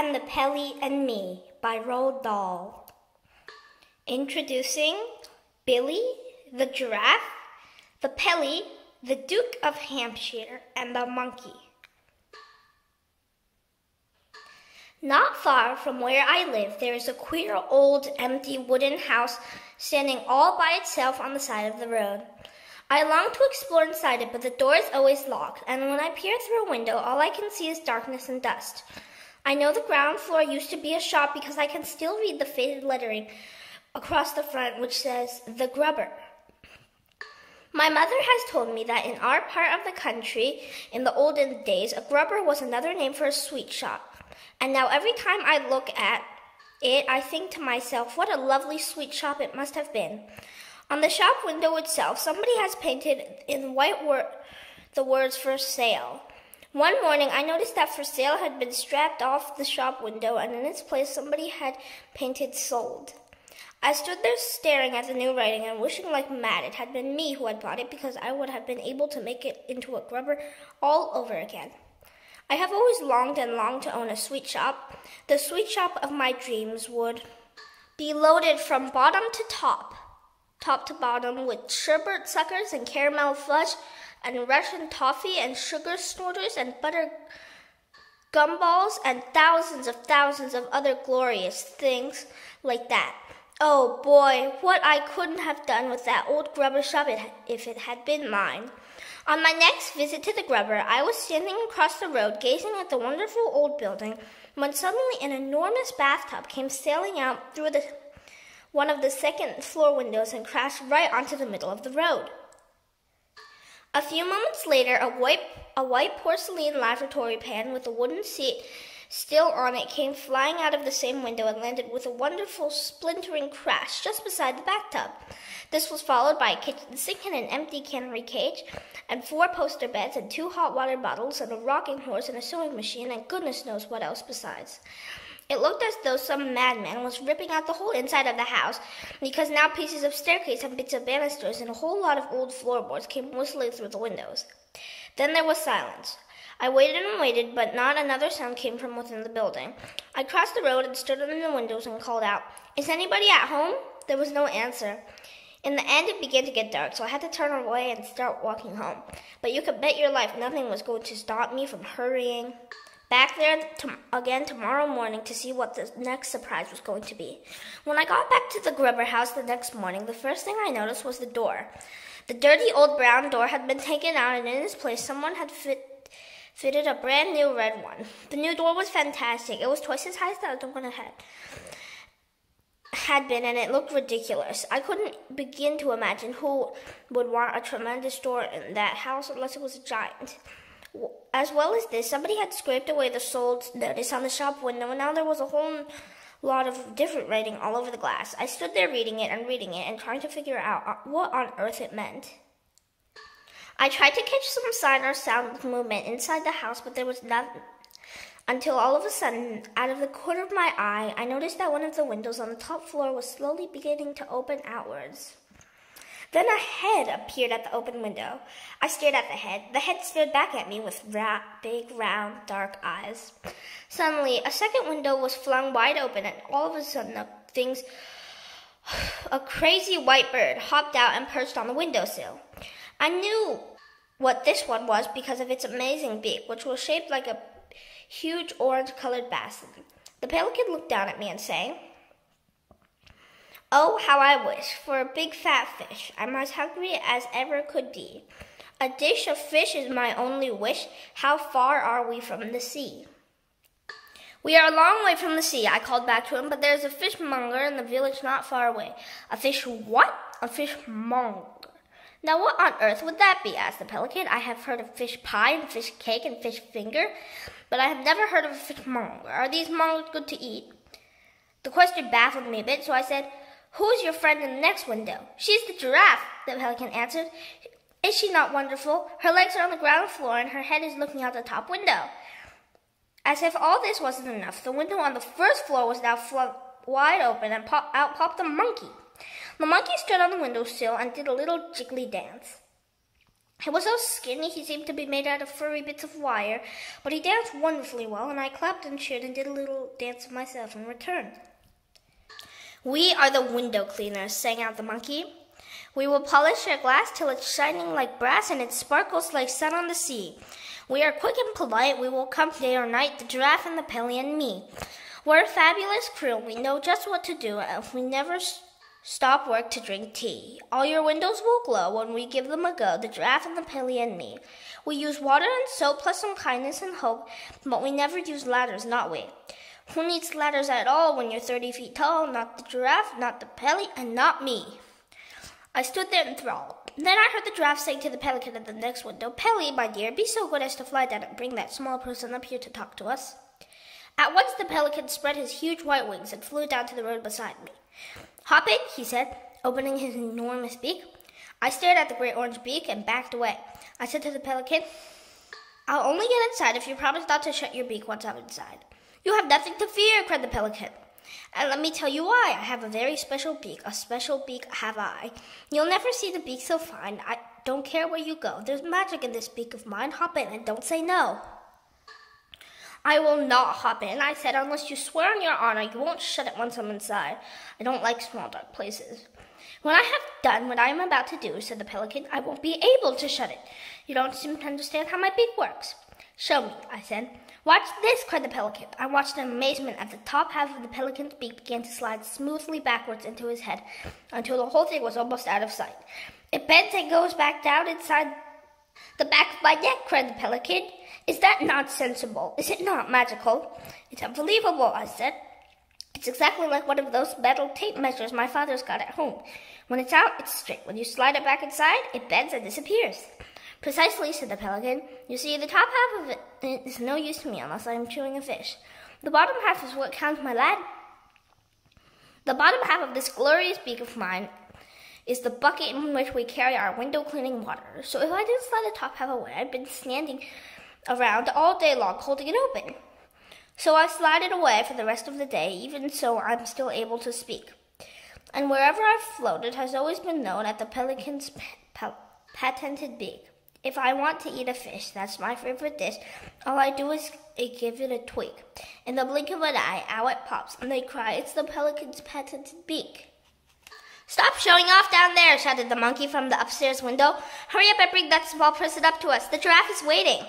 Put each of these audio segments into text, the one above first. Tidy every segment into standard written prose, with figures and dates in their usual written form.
and the Pelly and Me by Roald Dahl. Introducing Billy, the Giraffe, the Pelly, the Duke of Hampshire, and the Monkey. Not far from where I live, there is a queer old empty wooden house standing all by itself on the side of the road. I long to explore inside it, but the door is always locked, and when I peer through a window, all I can see is darkness and dust. I know the ground floor used to be a shop because I can still read the faded lettering across the front which says, "The Grubber." My mother has told me that in our part of the country, in the olden days, a grubber was another name for a sweet shop. And now every time I look at it, I think to myself, what a lovely sweet shop it must have been. On the shop window itself, somebody has painted in white the words "for sale." One morning, I noticed that "for sale" had been strapped off the shop window, and in its place, somebody had painted "sold." I stood there staring at the new writing and wishing like mad it had been me who had bought it, because I would have been able to make it into a grubber all over again. I have always longed to own a sweet shop. The sweet shop of my dreams would be loaded from bottom to top to bottom, with sherbet suckers and caramel fudge and Russian toffee and sugar snorters and butter gumballs and thousands of other glorious things like that. Oh boy, what I couldn't have done with that old grubber shop if it had been mine. On my next visit to the grubber, I was standing across the road gazing at the wonderful old building when suddenly an enormous bathtub came sailing out through one of the second floor windows and crashed right onto the middle of the road. A few moments later, a white porcelain lavatory pan with a wooden seat still on it came flying out of the same window and landed with a wonderful splintering crash just beside the bathtub. This was followed by a kitchen sink and an empty cannery cage, and 4 poster beds and 2 hot water bottles and a rocking horse and a sewing machine and goodness knows what else besides. It looked as though some madman was ripping out the whole inside of the house, because now pieces of staircase and bits of banisters and a whole lot of old floorboards came whistling through the windows. Then there was silence. I waited and waited, but not another sound came from within the building. I crossed the road and stood under the windows and called out, "Is anybody at home?" There was no answer. In the end, it began to get dark, so I had to turn away and start walking home. But you could bet your life nothing was going to stop me from hurrying back there again tomorrow morning to see what the next surprise was going to be. When I got back to the grubber house the next morning, the first thing I noticed was the door. The dirty old brown door had been taken out, and in its place someone had fitted a brand new red one. The new door was fantastic. It was twice as high as the other one had been, and it looked ridiculous. I couldn't begin to imagine who would want a tremendous door in that house unless it was a giant. As well as this, somebody had scraped away the sold notice on the shop window, and now there was a whole lot of different writing all over the glass. I stood there reading it and trying to figure out what on earth it meant. I tried to catch some sign or sound of movement inside the house, but there was none, until all of a sudden, out of the corner of my eye, I noticed that one of the windows on the top floor was slowly beginning to open outwards. Then a head appeared at the open window. I stared at the head. The head stared back at me with big, round, dark eyes. Suddenly, a second window was flung wide open, and all of a sudden, a crazy white bird hopped out and perched on the windowsill. I knew what this one was because of its amazing beak, which was shaped like a huge orange-colored basin. The pelican looked down at me and sang, "Oh, how I wish for a big fat fish. I'm as hungry as ever could be. A dish of fish is my only wish. How far are we from the sea?" "We are a long way from the sea," I called back to him, "but there's a fishmonger in the village not far away." "A fish what?" "A fishmonger." "Now what on earth would that be?" asked the pelican. "I have heard of fish pie and fish cake and fish finger, but I have never heard of a fishmonger. Are these mongers good to eat?" The question baffled me a bit, so I said, "Who's your friend in the next window?" "She's the giraffe," the pelican answered. "Is she not wonderful? Her legs are on the ground floor and her head is looking out the top window." As if all this wasn't enough, the window on the first floor was now flung wide open, and out popped a monkey. The monkey stood on the windowsill and did a little jiggly dance. He was so skinny he seemed to be made out of furry bits of wire, but he danced wonderfully well, and I clapped and cheered and did a little dance of myself in return. "We are the window cleaners," sang out the monkey. "We will polish your glass till it's shining like brass and it sparkles like sun on the sea. We are quick and polite. We will come day or night, the Giraffe and the Pelly and me. We're a fabulous crew. We know just what to do, and we never stop work to drink tea. All your windows will glow when we give them a go, the Giraffe and the Pelly and me. We use water and soap plus some kindness and hope, but we never use ladders, not we. Who needs ladders at all when you're 30 feet tall? Not the Giraffe, not the Pelly, and not me." I stood there enthralled. Then I heard the Giraffe say to the Pelican at the next window, "Pelly, my dear, be so good as to fly down and bring that small person up here to talk to us." At once the Pelican spread his huge white wings and flew down to the road beside me. "Hop in," he said, opening his enormous beak. I stared at the great orange beak and backed away. I said to the Pelican, "I'll only get inside if you promise not to shut your beak once I'm inside." "You have nothing to fear," cried the Pelican. "And let me tell you why. I have a very special beak. A special beak have I. You'll never see the beak so fine. I don't care where you go. There's magic in this beak of mine. Hop in and don't say no." "I will not hop in," I said, "unless you swear on your honor you won't shut it once I'm inside. I don't like small dark places." "When I have done what I am about to do," said the Pelican, "I won't be able to shut it. You don't seem to understand how my beak works." "Show me," I said. "Watch this," cried the Pelican. I watched in amazement as the top half of the Pelican's beak began to slide smoothly backwards into his head until the whole thing was almost out of sight. "It bends and goes back down inside the back of my neck," cried the Pelican. "Is that nonsensible? Is it not magical?" "It's unbelievable," I said. "It's exactly like one of those metal tape measures my father's got at home. When it's out, it's straight. When you slide it back inside, it bends and disappears." "Precisely," said the Pelican. "You see, the top half of it is no use to me unless I am chewing a fish. The bottom half is what counts, my lad. The bottom half of this glorious beak of mine is the bucket in which we carry our window cleaning water. So if I didn't slide the top half away, I'd been standing around all day long holding it open. So I slide it away for the rest of the day, even so I'm still able to speak. And wherever I've floated has always been known as the Pelican's patented beak. If I want to eat a fish, that's my favorite dish, all I do is give it a tweak. In the blink of an eye, out it pops, and they cry, it's the Pelican's patented beak." "Stop showing off down there," shouted the monkey from the upstairs window. "Hurry up and bring that small person up to us. The Giraffe is waiting."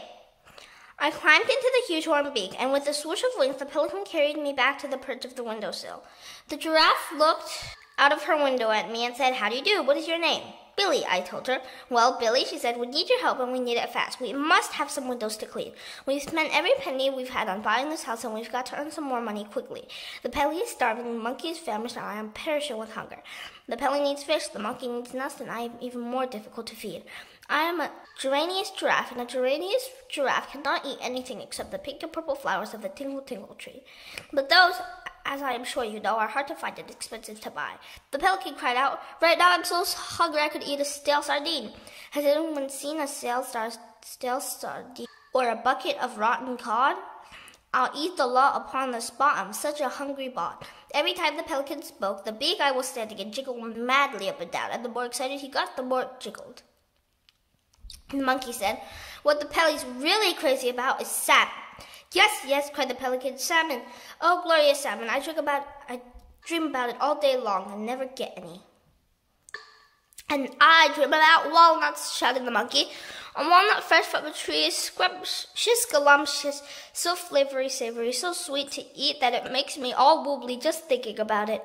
I climbed into the huge horn beak, and with a swoosh of wings, the Pelican carried me back to the perch of the windowsill. The Giraffe looked out of her window at me and said, "How do you do? What is your name?" "Billy," I told her. "Well, Billy," she said, "we need your help and we need it fast. We must have some windows to clean. We've spent every penny we've had on buying this house and we've got to earn some more money quickly. The Pelly is starving, the monkey is famished, and I am perishing with hunger. The Pelly needs fish, the monkey needs nuts, and I am even more difficult to feed. I am a geranious giraffe, and a geranious giraffe cannot eat anything except the pink and purple flowers of the tingle tingle tree. But those, as I am sure you know, are hard to find and expensive to buy." The Pelican cried out, "Right now I'm so hungry I could eat a stale sardine. Has anyone seen a stale sardine or a bucket of rotten cod? I'll eat the lot upon the spot. I'm such a hungry bot." Every time the Pelican spoke, the beak I was standing in jiggled madly up and down, and the more excited he got, the more it jiggled. The monkey said, "What the Pelly's really crazy about is salmon." "Yes, yes," cried the Pelican, "salmon. Oh, glorious salmon. I dream about it all day long and never get any." "And I dream about walnuts," shouted the monkey. "A walnut fresh from a tree is scrumptious, galumtious, so flavory, savory, so sweet to eat that it makes me all wobbly just thinking about it."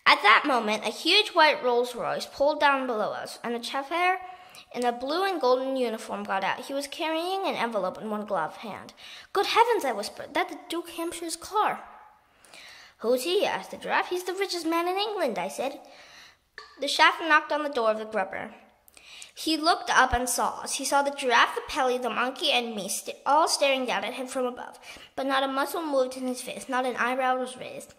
At that moment, a huge white Rolls Royce pulled down below us, and a chauffeur in a blue and golden uniform got out. He was carrying an envelope in one gloved hand. "Good heavens," I whispered, "that's the Duke Hampshire's car." "Who's he?" asked the Giraffe. "He's the richest man in England," I said. The chauffeur knocked on the door of the grubber. He looked up and saw us. He saw the Giraffe, the Pelly, the monkey, and me all staring down at him from above. But not a muscle moved in his face, not an eyebrow was raised.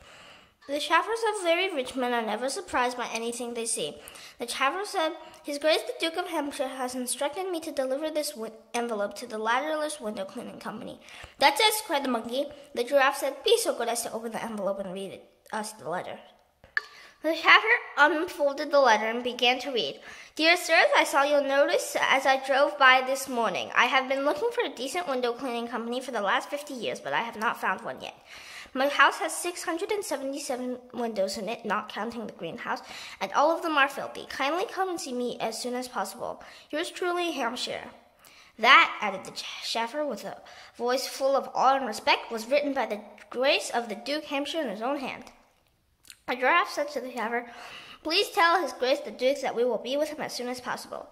The chauffeurs of very rich men are never surprised by anything they see. The chauffeur said, "His Grace the Duke of Hampshire has instructed me to deliver this envelope to the Ladderless Window Cleaning Company." "That's it," cried the monkey. The Giraffe said, "Be so good as to open the envelope and read us the letter." The hatter unfolded the letter and began to read. Dear sirs, I saw your notice as I drove by this morning. I have been looking for a decent window cleaning company for the last 50 years, but I have not found one yet. My house has 677 windows in it, not counting the greenhouse, and all of them are filthy. Kindly come and see me as soon as possible. Yours truly, Hampshire. That, added the chaffer with a voice full of awe and respect, was written by the grace of the Duke Hampshire in his own hand. The Giraffe said to the chaffer, Please tell his grace the Duke that we will be with him as soon as possible.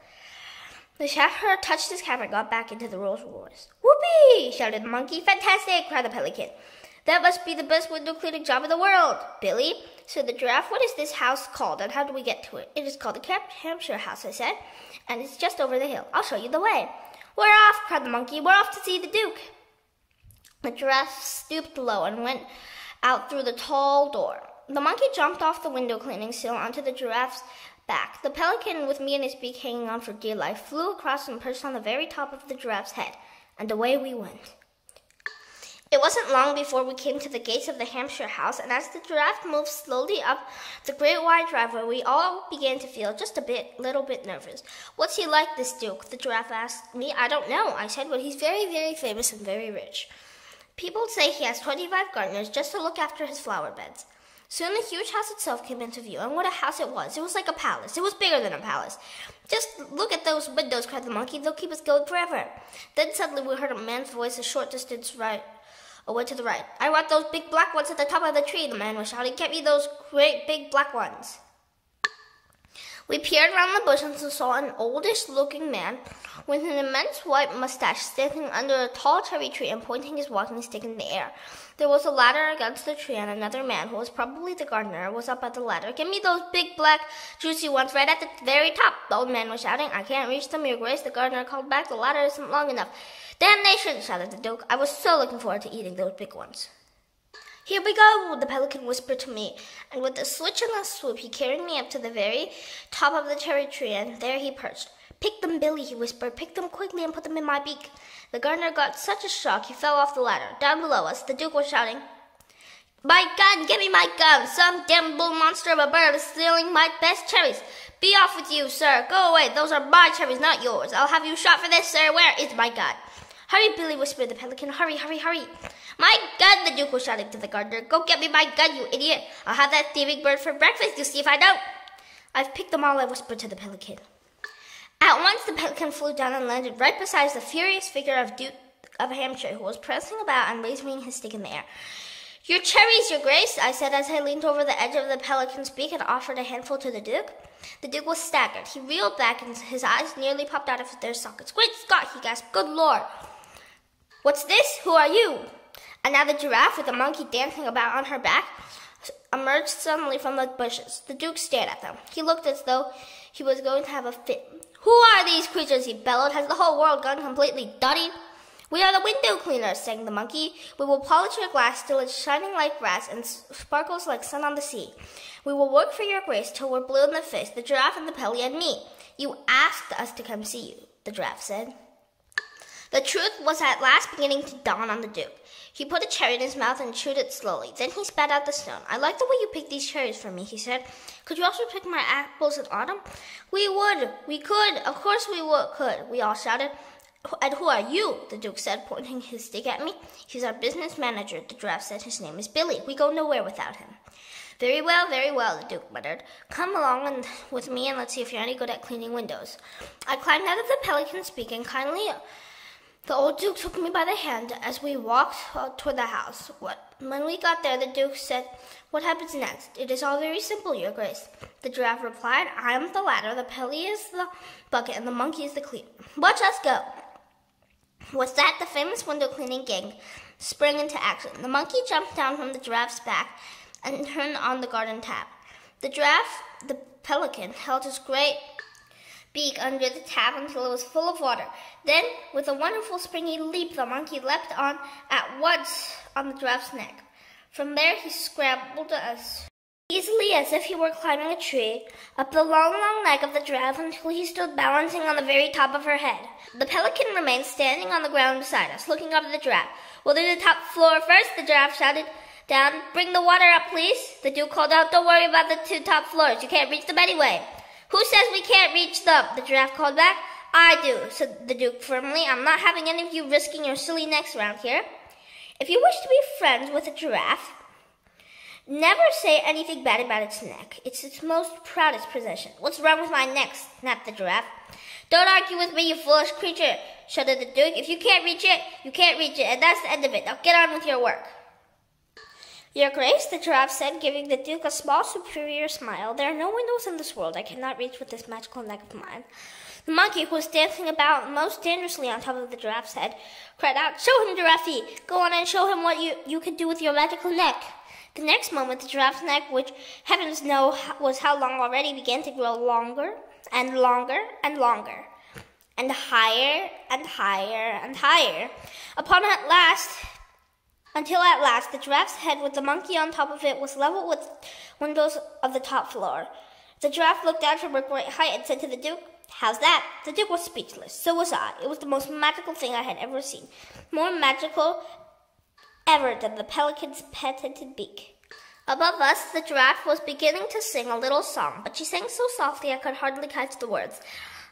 The chaffer touched his cap and got back into the Rolls Royce. Whoopee! Shouted the monkey. Fantastic! Cried the Pelican. That must be the best window cleaning job in the world. Billy, said the Giraffe, what is this house called and how do we get to it? It is called the Hampshire house, I said, and it's just over the hill. I'll show you the way. We're off, cried the monkey. We're off to see the Duke. The Giraffe stooped low and went out through the tall door. The monkey jumped off the window cleaning sill onto the Giraffe's back. The Pelican, with me and his beak hanging on for dear life, flew across and perched on the very top of the Giraffe's head, and away we went. It wasn't long before we came to the gates of the Hampshire house, and as the Giraffe moved slowly up the great wide driveway, we all began to feel just little bit nervous. What's he like, this Duke? The Giraffe asked me. I don't know, I said, but he's very, very famous and very rich. People say he has 25 gardeners just to look after his flower beds. Soon the huge house itself came into view, and what a house it was! It was like a palace. It was bigger than a palace. Just look at those windows, cried the monkey. They'll keep us going forever. Then suddenly we heard a man's voice a short distance away to the right. I want those big black ones at the top of the tree, the man was shouting. Get me those great big black ones. We peered round the bush and saw an oldish-looking man with an immense white mustache standing under a tall cherry tree and pointing his walking stick in the air. There was a ladder against the tree, and another man, who was probably the gardener, was up at the ladder. Give me those big, black, juicy ones right at the very top, the old man was shouting. I can't reach them, your grace, the gardener called back. The ladder isn't long enough. Damnation, shouted the Duke. I was so looking forward to eating those big ones. Here we go, the Pelican whispered to me, and with a switch and a swoop he carried me up to the very top of the cherry tree, and there he perched. Pick them, Billy, he whispered. Pick them quickly and put them in my beak. The gardener got such a shock he fell off the ladder. Down below us, the Duke was shouting, My gun! Give me my gun! Some damn bull monster of a bird is stealing my best cherries. Be off with you, sir. Go away. Those are my cherries, not yours. I'll have you shot for this, sir. Where is my gun? Hurry, Billy, whispered the Pelican. Hurry, hurry, hurry. My gun, the Duke was shouting to the gardener. Go get me my gun, you idiot. I'll have that thieving bird for breakfast, you see if I don't. I've picked them all, I whispered to the Pelican. At once the Pelican flew down and landed right beside the furious figure of Duke of Hampshire, who was prancing about and raising his stick in the air. Your cherries, your grace, I said as I leaned over the edge of the Pelican's beak and offered a handful to the Duke. The Duke was staggered. He reeled back and his eyes nearly popped out of their sockets. Great Scott, he gasped. Good Lord. What's this? Who are you? And now the Giraffe, with the monkey dancing about on her back, emerged suddenly from the bushes. The Duke stared at them. He looked as though he was going to have a fit. Who are these creatures? He bellowed. Has the whole world gone completely dotty? We are the window cleaners, sang the monkey. We will polish your glass till it's shining like brass and sparkles like sun on the sea. We will work for your grace till we're blue in the face, the Giraffe and the Pelly and me. You asked us to come see you, the Giraffe said. The truth was at last beginning to dawn on the Duke. He put a cherry in his mouth and chewed it slowly. Then he spat out the stone. I like the way you pick these cherries for me, he said. Could you also pick my apples in autumn? We would. We could. Of course we could, we all shouted. And who are you? The Duke said, pointing his stick at me. He's our business manager, the Giraffe said. His name is Billy. We go nowhere without him. Very well, the Duke muttered. Come along with me and let's see if you're any good at cleaning windows. I climbed out of the Pelican's beak and kindly the old Duke took me by the hand as we walked toward the house. When we got there, the Duke said, What happens next? It is all very simple, your grace. The Giraffe replied, I am the ladder, the Pelly is the bucket, and the monkey is the cleaner. Watch us go. With that, the famous window cleaning gang sprang into action. The monkey jumped down from the Giraffe's back and turned on the garden tap. The Giraffe, the Pelican, held his great beak under the tap until it was full of water. Then, with a wonderful springy leap, the monkey leapt on at once on the Giraffe's neck. From there, he scrambled as easily as if he were climbing a tree, up the long, long neck of the Giraffe until he stood balancing on the very top of her head. The Pelican remained standing on the ground beside us, looking up at the Giraffe. We'll do the top floor first, the Giraffe shouted. Down, bring the water up, please. The Duke called out, don't worry about the 2 top floors. You can't reach them anyway. Who says we can't reach them? The Giraffe called back. I do, said the Duke firmly. I'm not having any of you risking your silly necks around here. If you wish to be friends with a giraffe, never say anything bad about its neck. It's its most proudest possession. What's wrong with my neck? Snapped the Giraffe. Don't argue with me, you foolish creature, shouted the Duke. If you can't reach it, you can't reach it, and that's the end of it. Now get on with your work. Your Grace, the Giraffe said, giving the Duke a small, superior smile. There are no windows in this world I cannot reach with this magical neck of mine. The monkey, who was dancing about most dangerously on top of the Giraffe's head, cried out, Show him, Giraffe! Go on and show him what you can do with your magical neck. The next moment, the Giraffe's neck, which heavens know was how long already, began to grow longer and longer and longer, and higher and higher and higher, until at last the Giraffe's head with the monkey on top of it was level with windows of the top floor. The Giraffe looked down from a great height and said to the Duke, How's that? The Duke was speechless. So was I. It was the most magical thing I had ever seen. More magical ever than the pelican's patented beak. Above us, the Giraffe was beginning to sing a little song, but she sang so softly I could hardly catch the words.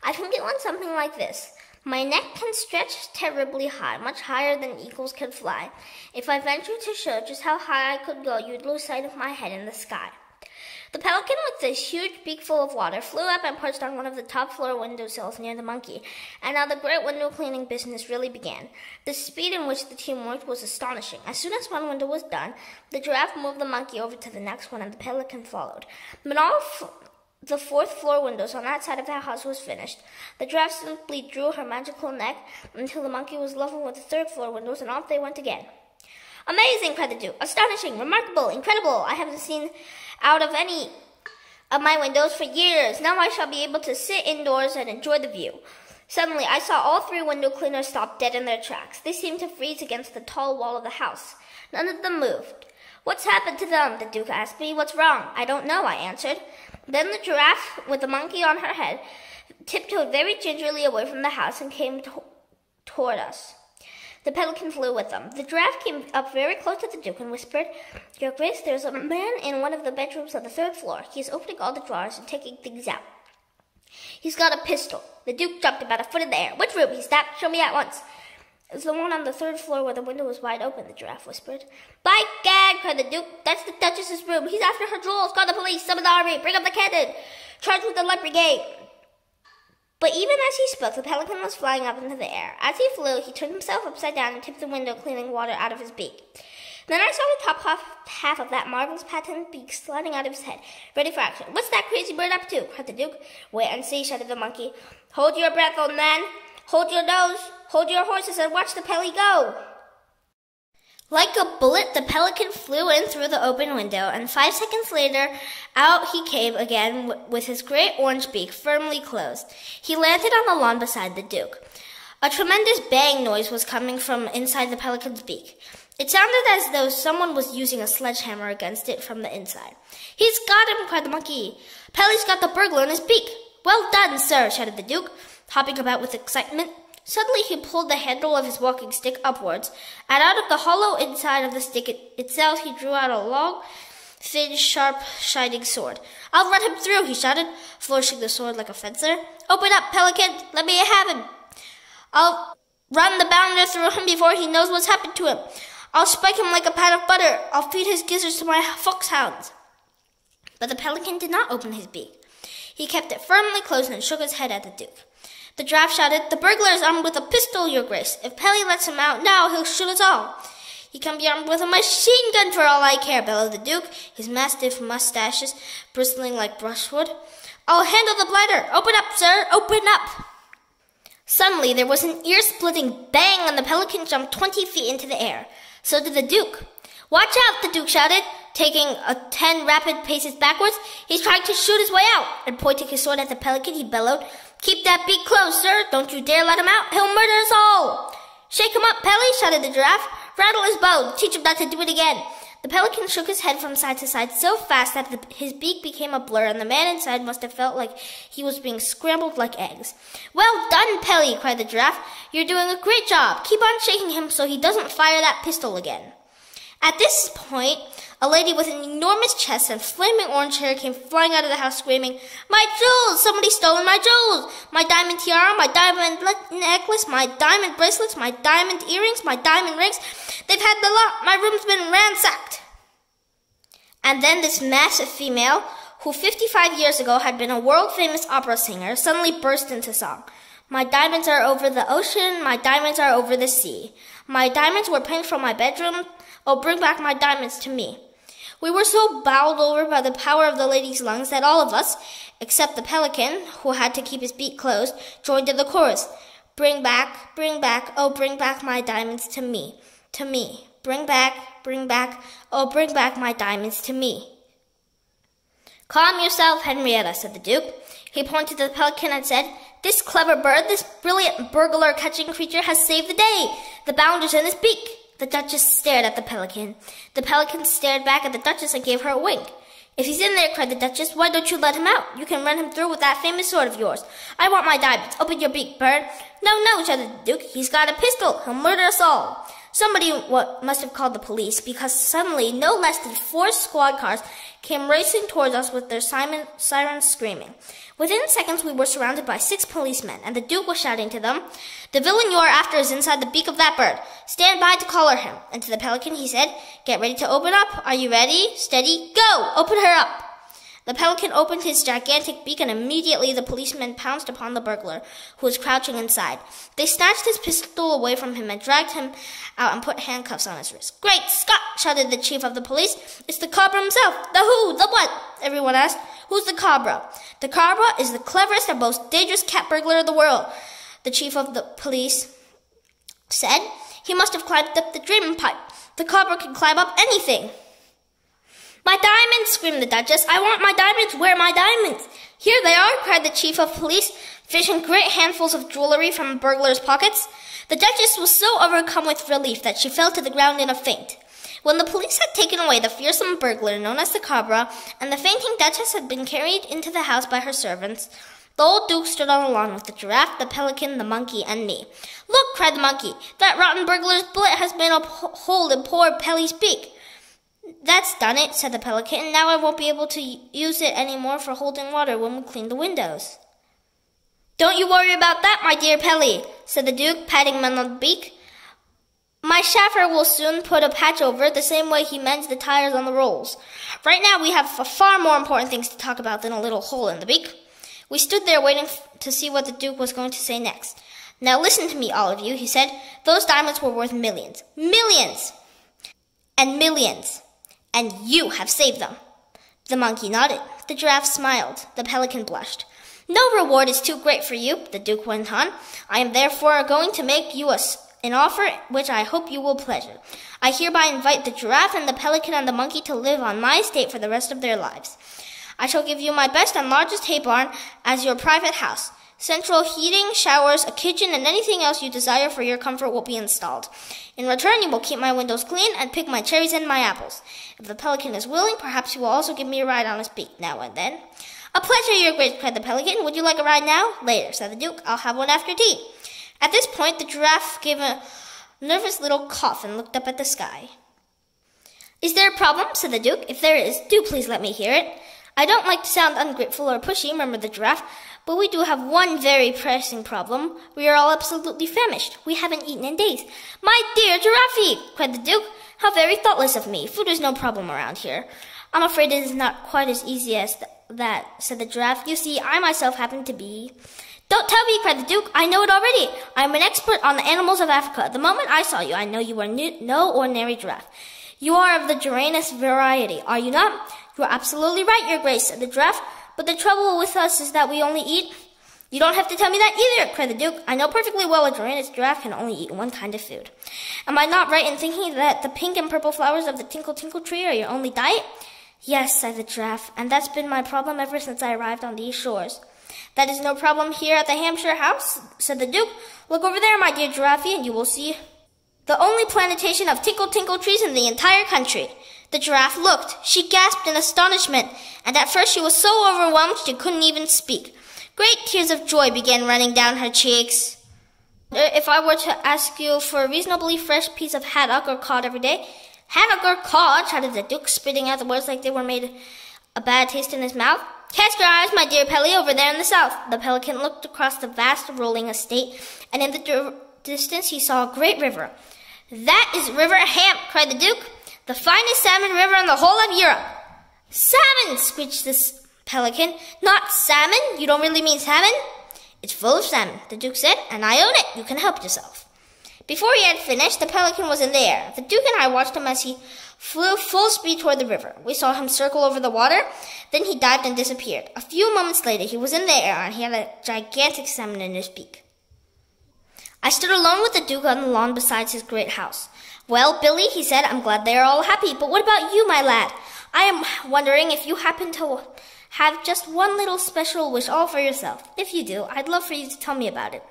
I think it went something like this. My neck can stretch terribly high, much higher than eagles can fly. If I ventured to show just how high I could go, you'd lose sight of my head in the sky. The pelican, with this huge beak full of water, flew up and perched on one of the top floor windowsills near the monkey, and now the great window cleaning business really began. The speed in which the team worked was astonishing. As soon as one window was done, the Giraffe moved the monkey over to the next one, and the pelican followed. When all the 4th floor windows on that side of the house was finished, the Giraffe simply drew her magical neck until the monkey was level with the 3rd floor windows, and off they went again. Amazing, cried the Duke. Astonishing, remarkable, incredible. I haven't seen out of any of my windows for years. Now I shall be able to sit indoors and enjoy the view. Suddenly, I saw all 3 window cleaners stop dead in their tracks. They seemed to freeze against the tall wall of the house. None of them moved. What's happened to them? The Duke asked me. What's wrong? I don't know, I answered. Then the Giraffe, with the monkey on her head, tiptoed very gingerly away from the house and came toward us. The pelican flew with them. The Giraffe came up very close to the Duke and whispered, Your Grace, there's a man in one of the bedrooms on the 3rd floor. He is opening all the drawers and taking things out. He's got a pistol. The Duke jumped about a foot in the air. Which room? He snapped. Show me at once. It's the one on the 3rd floor where the window was wide open, the Giraffe whispered. By gad, cried the Duke. That's the Duchess's room. He's after her jewels. Call the police. Summon the army. Bring up the cannon. Charge with the light brigade. But even as he spoke, the pelican was flying up into the air. As he flew, he turned himself upside down and tipped the window cleaning water out of his beak. Then I saw the top half of that marvelous patent beak sliding out of his head, ready for action. What's that crazy bird up to? Cried the Duke. Wait and see, shouted the monkey. Hold your breath, old man. Hold your nose. Hold your horses and watch the Pelly go. Like a bullet, the pelican flew in through the open window, and 5 seconds later, out he came again with his great orange beak firmly closed. He landed on the lawn beside the Duke. A tremendous bang noise was coming from inside the pelican's beak. It sounded as though someone was using a sledgehammer against it from the inside. He's got him, cried the monkey. Pelly's got the burglar in his beak. Well done, sir, shouted the Duke, hopping about with excitement. Suddenly he pulled the handle of his walking stick upwards, and out of the hollow inside of the stick itself he drew out a long, thin, sharp, shining sword. I'll run him through, he shouted, flourishing the sword like a fencer. Open up, pelican, let me have him. I'll run the bounder through him before he knows what's happened to him. I'll spike him like a pat of butter. I'll feed his gizzards to my foxhounds. But the pelican did not open his beak. He kept it firmly closed and shook his head at the Duke. The Giraffe shouted, The burglar is armed with a pistol, your Grace. If Pelly lets him out now, he'll shoot us all. He can be armed with a machine gun for all I care, bellowed the Duke, his mastiff mustaches bristling like brushwood. I'll handle the blighter. Open up, sir, open up. Suddenly, there was an ear-splitting bang, and the pelican jumped 20 feet into the air. So did the Duke. Watch out, the Duke shouted, taking 10 rapid paces backwards. He's trying to shoot his way out. And pointing his sword at the pelican, he bellowed, Keep that beak closed, sir. Don't you dare let him out. He'll murder us all. Shake him up, Pelly, shouted the Giraffe. Rattle his bones. Teach him not to do it again. The pelican shook his head from side to side so fast that his beak became a blur, and the man inside must have felt like he was being scrambled like eggs. Well done, Pelly, cried the Giraffe. You're doing a great job. Keep on shaking him so he doesn't fire that pistol again. At this point, a lady with an enormous chest and flaming orange hair came flying out of the house screaming, "My jewels! Somebody's stolen my jewels! My diamond tiara, my diamond necklace, my diamond bracelets, my diamond earrings, my diamond rings. They've had the lot. My room's been ransacked." And then this massive female, who 55 years ago had been a world-famous opera singer, suddenly burst into song. "My diamonds are over the ocean, my diamonds are over the sea. My diamonds were picked from my bedroom. Oh, bring back my diamonds to me." We were so bowled over by the power of the lady's lungs that all of us, except the pelican, who had to keep his beak closed, joined in the chorus. Bring back, oh, bring back my diamonds to me, to me. Bring back, oh, bring back my diamonds to me. "Calm yourself, Henrietta," said the Duke. He pointed to the pelican and said, "This clever bird, this brilliant burglar-catching creature has saved the day. The bounder's in his beak." The Duchess stared at the pelican. The pelican stared back at the Duchess and gave her a wink. "If he's in there," cried the Duchess, "why don't you let him out? You can run him through with that famous sword of yours. I want my diamonds. Open your beak, bird." "No, no," shouted the Duke. "He's got a pistol. He'll murder us all." Somebody must have called the police, because suddenly no less than 4 squad cars came racing towards us with their sirens screaming. Within seconds, we were surrounded by 6 policemen, and the Duke was shouting to them, "The villain you are after is inside the beak of that bird. Stand by to collar him." And to the pelican he said, "Get ready to open up. Are you ready? Steady, go! Open her up." The pelican opened his gigantic beak, and immediately the policemen pounced upon the burglar, who was crouching inside. They snatched his pistol away from him and dragged him out and put handcuffs on his wrists. "Great Scott!" shouted the chief of the police. "It's the cobra himself!" "The who? The what?" everyone asked. "Who's the cobra?" "The cobra is the cleverest and most dangerous cat burglar in the world," the chief of the police said. "He must have climbed up the drain pipe. The cobra can climb up anything." "My diamonds!" screamed the Duchess. "I want my diamonds! Where are my diamonds?" "Here they are!" cried the chief of police, fishing great handfuls of jewelry from the burglar's pockets. The Duchess was so overcome with relief that she fell to the ground in a faint. When the police had taken away the fearsome burglar known as the cobra, and the fainting Duchess had been carried into the house by her servants, the old Duke stood on the lawn with the giraffe, the pelican, the monkey, and me. "Look!" cried the monkey. "That rotten burglar's bullet has made a hole in poor Pelly's beak." "That's done it," said the pelican. "Now I won't be able to use it any more for holding water when we clean the windows." "Don't you worry about that, my dear Pelly," said the Duke, patting him on the beak. "My chauffeur will soon put a patch over it the same way he mends the tires on the rolls. Right now we have far more important things to talk about than a little hole in the beak." We stood there waiting to see what the Duke was going to say next. "Now listen to me, all of you," he said. "Those diamonds were worth millions. Millions! And millions. And you have saved them." The monkey nodded. The giraffe smiled. The pelican blushed. "No reward is too great for you," the Duke went on. "I am therefore going to make you an offer which I hope you will pleasure. I hereby invite the giraffe and the pelican and the monkey to live on my estate for the rest of their lives. I shall give you my best and largest hay barn as your private house. Central heating, showers, a kitchen, and anything else you desire for your comfort will be installed. In return, you will keep my windows clean and pick my cherries and my apples. If the pelican is willing, perhaps he will also give me a ride on his beak now and then." "A pleasure, your grace," cried the pelican. "Would you like a ride now?" "Later," said the Duke. "I'll have one after tea." At this point, the giraffe gave a nervous little cough and looked up at the sky. "Is there a problem?" said the Duke. "If there is, do please let me hear it." "I don't like to sound ungrateful or pushy," murmured the giraffe, "but we do have one very pressing problem. We are all absolutely famished. We haven't eaten in days." "My dear Giraffe!" cried the Duke. "How very thoughtless of me. Food is no problem around here." "I'm afraid it is not quite as easy as that," said the giraffe. "You see, I myself happen to be—" "Don't tell me," cried the Duke. "I know it already. I am an expert on the animals of Africa. The moment I saw you, I know you are no ordinary giraffe. You are of the Giraffeus variety, are you not?" "You are absolutely right, your grace," said the giraffe. "But the trouble with us is that we only eat—" "You don't have to tell me that either," cried the Duke. "I know perfectly well a Giraffeus giraffe can only eat one kind of food. Am I not right in thinking that the pink and purple flowers of the Tinkle Tinkle tree are your only diet?" "Yes," said the giraffe, "and that's been my problem ever since I arrived on these shores." "That is no problem here at the Hampshire house," said the Duke. "Look over there, my dear Giraffe, and you will see the only plantation of Tinkle Tinkle trees in the entire country." The giraffe looked. She gasped in astonishment, and at first she was so overwhelmed she couldn't even speak. Great tears of joy began running down her cheeks. "If I were to ask you for a reasonably fresh piece of haddock or cod every day, "Have a good call," shouted the Duke, spitting out the words like they were made a bad taste in his mouth. "Cast your eyes, my dear Pelly, over there in the south." The pelican looked across the vast rolling estate, and in the distance he saw a great river. "That is River Hamp," cried the Duke, "the finest salmon river in the whole of Europe." "Salmon!" screeched the pelican. "Not salmon? You don't really mean salmon?" "It's full of salmon," the Duke said, "and I own it. You can help yourself." Before he had finished, the pelican was in the air. The Duke and I watched him as he flew full speed toward the river. We saw him circle over the water, then he dived and disappeared. A few moments later, he was in the air, and he had a gigantic salmon in his beak. I stood alone with the Duke on the lawn beside his great house. "Well, Billy," he said, "I'm glad they are all happy, but what about you, my lad? I am wondering if you happen to have just one little special wish all for yourself. If you do, I'd love for you to tell me about it."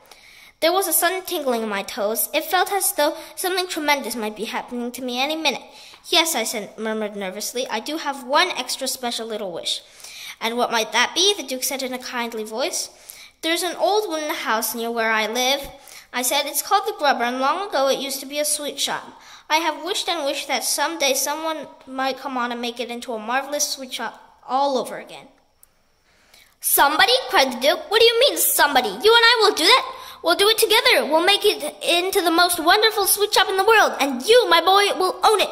There was a sudden tingling in my toes. It felt as though something tremendous might be happening to me any minute. "Yes," I murmured nervously, "I do have one extra special little wish." "And what might that be?" the Duke said in a kindly voice. "There's an old wooden house near where I live," I said. "It's called the Grubber, and long ago it used to be a sweet shop. I have wished and wished that someday someone might come on and make it into a marvelous sweet shop all over again." "Somebody?" cried the Duke. "What do you mean, somebody? You and I will do that. We'll do it together. We'll make it into the most wonderful sweet shop in the world, and you, my boy, will own it."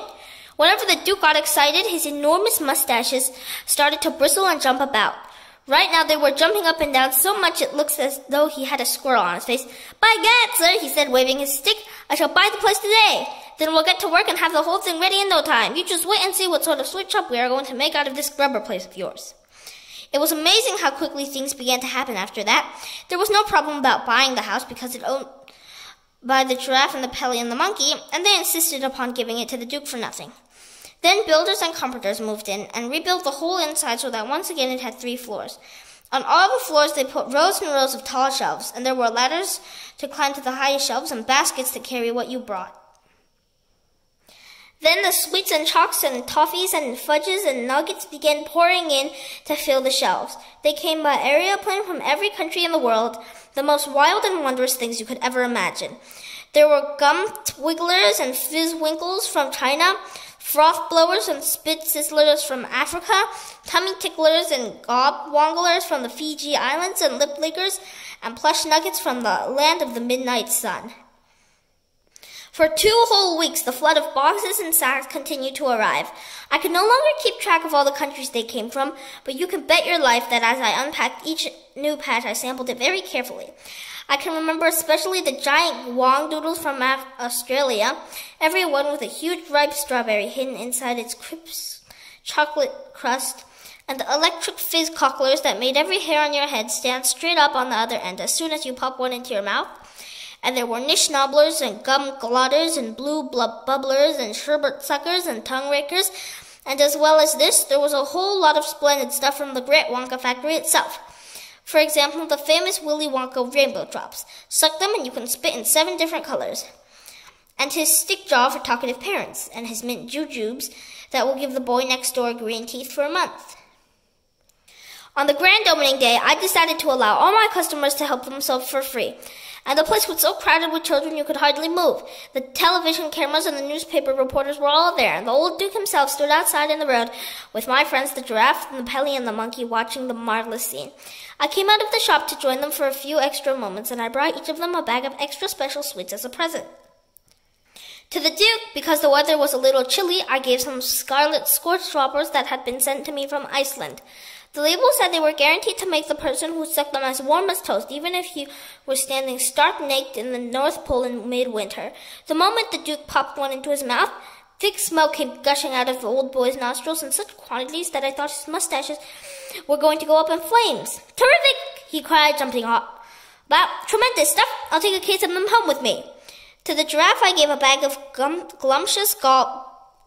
Whenever the Duke got excited, his enormous mustaches started to bristle and jump about. Right now they were jumping up and down so much it looks as though he had a squirrel on his face. "By gad, sir," he said, waving his stick, "I shall buy the place today. Then we'll get to work and have the whole thing ready in no time. You just wait and see what sort of sweet shop we are going to make out of this Grubber place of yours." It was amazing how quickly things began to happen after that. There was no problem about buying the house because it owned by the Giraffe and the Pelly and the Monkey, and they insisted upon giving it to the Duke for nothing. Then builders and carpenters moved in and rebuilt the whole inside so that once again it had 3 floors. On all the floors they put rows and rows of tall shelves, and there were ladders to climb to the highest shelves and baskets to carry what you brought. Then the sweets and chalks and toffees and fudges and nuggets began pouring in to fill the shelves. They came by aeroplane from every country in the world, the most wild and wondrous things you could ever imagine. There were gum twigglers and fizzwinkles from China, froth blowers and spit sizzlers from Africa, tummy ticklers and gobwonglers from the Fiji Islands, and lip lickers and plush nuggets from the land of the midnight sun. For 2 whole weeks, the flood of boxes and sacks continued to arrive. I could no longer keep track of all the countries they came from, but you can bet your life that as I unpacked each new patch, I sampled it very carefully. I can remember especially the giant guang doodles from Australia, every one with a huge ripe strawberry hidden inside its crisp chocolate crust, and the electric fizz cocklers that made every hair on your head stand straight up on the other end as soon as you pop one into your mouth. And there were niche nobblers and gum glotters and blue bubblers and sherbet suckers and tongue rakers. And as well as this, there was a whole lot of splendid stuff from the Great Wonka factory itself. For example, the famous Willy Wonka rainbow drops. Suck them and you can spit in 7 different colors. And his stick jaw for talkative parents. And his mint jujubes that will give the boy next door green teeth for a month. On the grand opening day, I decided to allow all my customers to help themselves for free. And the place was so crowded with children you could hardly move. The television cameras and the newspaper reporters were all there, and the old Duke himself stood outside in the road with my friends the Giraffe and the Pelly and the Monkey watching the marvelous scene. I came out of the shop to join them for a few extra moments, and I brought each of them a bag of extra special sweets as a present. To the Duke, because the weather was a little chilly, I gave some scarlet scorched whoppers that had been sent to me from Iceland. The label said they were guaranteed to make the person who sucked them as warm as toast, even if he was standing stark naked in the North Pole in midwinter. The moment the Duke popped one into his mouth, thick smoke came gushing out of the old boy's nostrils in such quantities that I thought his mustaches were going to go up in flames. "Terrific!" he cried, jumping up. "Wow, tremendous stuff! I'll take a case of them home with me." To the Giraffe I gave a bag of glumptious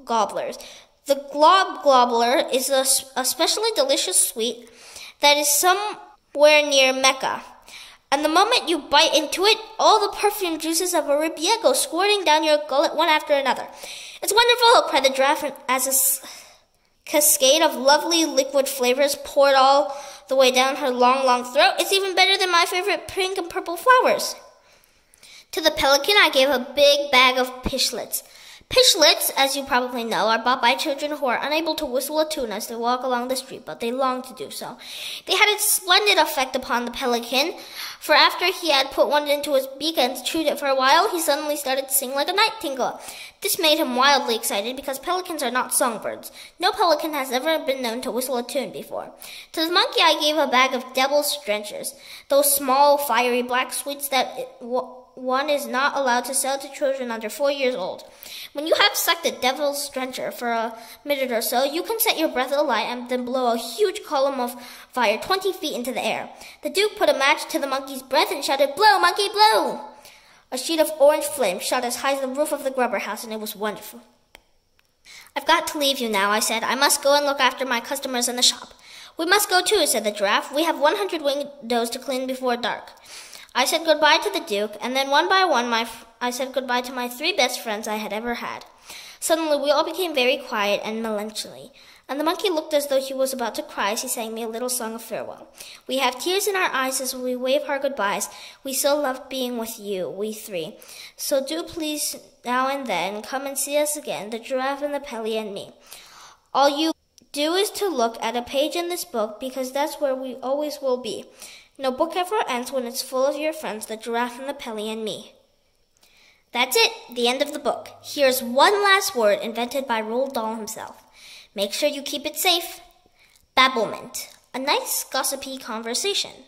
gobblers. The gobbler is a especially delicious sweet that is somewhere near Mecca. And the moment you bite into it, all the perfume juices of Arabia go squirting down your gullet one after another. "It's wonderful!" cried the Giraffe as a cascade of lovely liquid flavors poured all the way down her long, long throat. "It's even better than my favorite pink and purple flowers." To the Pelican I gave a big bag of pishlets. Pishlets, as you probably know, are bought by children who are unable to whistle a tune as they walk along the street, but they long to do so. They had a splendid effect upon the pelican, for after he had put one into his beak and chewed it for a while, he suddenly started to sing like a nightingale. This made him wildly excited because pelicans are not songbirds. No pelican has ever been known to whistle a tune before. To the monkey I gave a bag of devil's drenchers, those small, fiery black sweets that one is not allowed to sell to children under 4 years old. When you have sucked a devil's drencher for a minute or so, you can set your breath alight and then blow a huge column of fire 20 feet into the air. The Duke put a match to the monkey's breath and shouted, "Blow, monkey, blow!" A sheet of orange flame shot as high as the roof of the grubber house, and it was wonderful. "I've got to leave you now," I said. "I must go and look after my customers in the shop." "We must go too," said the giraffe. "We have 100 windows to clean before dark." I said goodbye to the Duke, and then one by one I said goodbye to my 3 best friends I had ever had. Suddenly we all became very quiet and melancholy, and the monkey looked as though he was about to cry as he sang me a little song of farewell. "We have tears in our eyes as we wave our goodbyes. We so loved being with you, we 3. So do please now and then come and see us again, the Giraffe and the Pelly and me. All you do is to look at a page in this book, because that's where we always will be. No book ever ends when it's full of your friends, the Giraffe and the Pelly and me." That's it, the end of the book. Here's one last word invented by Roald Dahl himself. Make sure you keep it safe. Babblement, a nice gossipy conversation.